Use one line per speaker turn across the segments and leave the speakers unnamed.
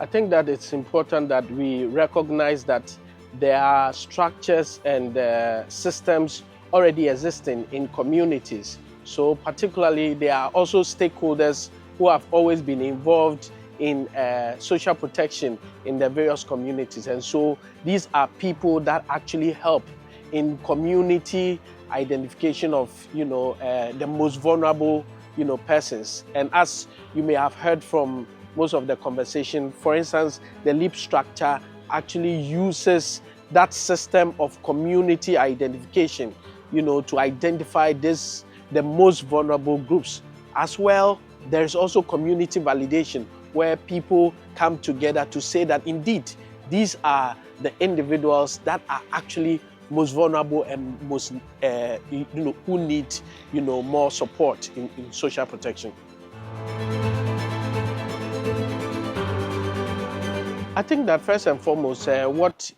I think that it's important that we recognize that there are structures and systems already existing in communities. So particularly, there are also stakeholders who have always been involved in social protection in the various communities. And so these are people that actually help in community identification of, the most vulnerable, persons. And as you may have heard from most of the conversation, for instance, the LEAP structure actually uses that system of community identification, to identify the most vulnerable groups. As well, there's also community validation, where people come together to say that indeed these are the individuals that are actually most vulnerable and most, who need, more support in social protection. I think that first and foremost, what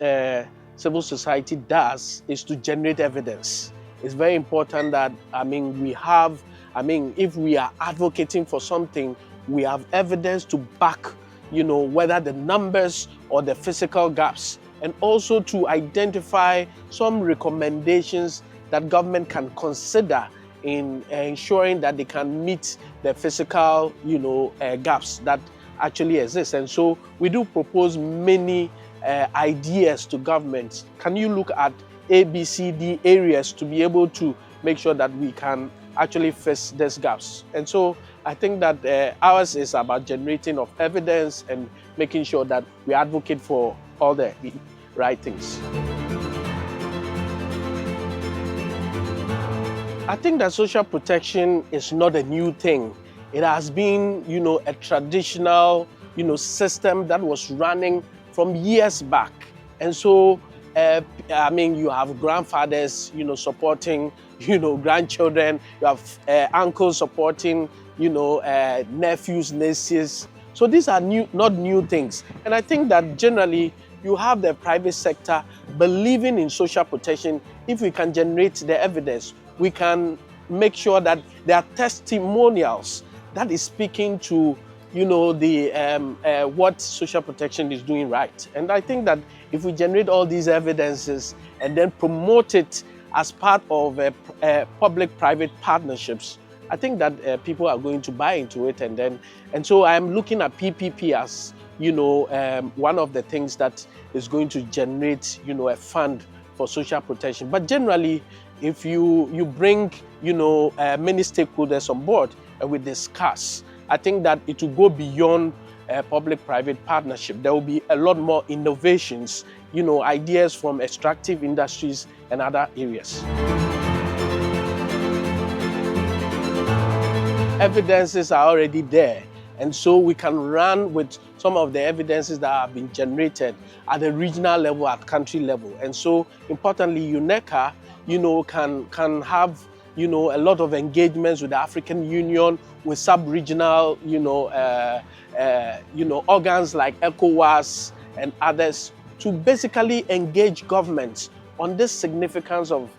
civil society does is to generate evidence. It's very important that, if we are advocating for something, we have evidence to back, whether the numbers or the physical gaps, and also to identify some recommendations that government can consider in ensuring that they can meet the physical, gaps that actually exist. And so we do propose many ideas to government. Can you look at A, B, C, D areas to be able to make sure that we can actually face these gaps? And so I think that ours is about generating of evidence and making sure that we advocate for all the right things. I think that social protection is not a new thing. It has been, a traditional, system that was running from years back. And so, you have grandfathers, supporting, grandchildren. You have uncles supporting, nephews, nieces. So these are not new things. And I think that generally, you have the private sector believing in social protection. If we can generate the evidence, we can make sure that there are testimonials that is speaking to, what social protection is doing right. And I think that if we generate all these evidences and then promote it as part of public-private partnerships, I think that people are going to buy into it. And so I'm looking at PPP as, one of the things that is going to generate, a fund for social protection. But generally, if you bring, many stakeholders on board and we discuss, I think that it will go beyond public-private partnership. There will be a lot more innovations, ideas from extractive industries and other areas. Evidences are already there. And so we can run with some of the evidences that have been generated at the regional level, at country level. And so importantly, UNECA, can have, a lot of engagements with the African Union, with sub-regional, organs like ECOWAS and others to basically engage governments on this significance of,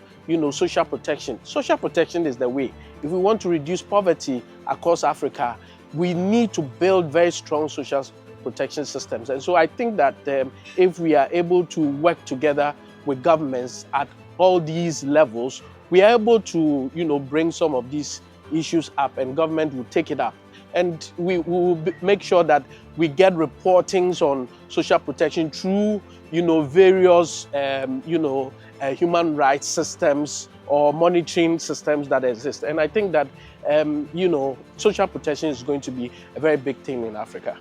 social protection. Social protection is the way. If we want to reduce poverty across Africa, we need to build very strong social protection systems. And so I think that if we are able to work together with governments at all these levels, we are able to, bring some of these issues up, and government will take it up. And we will make sure that we get reportings on social protection through, various, human rights systems or monitoring systems that exist. And I think that, social protection is going to be a very big thing in Africa.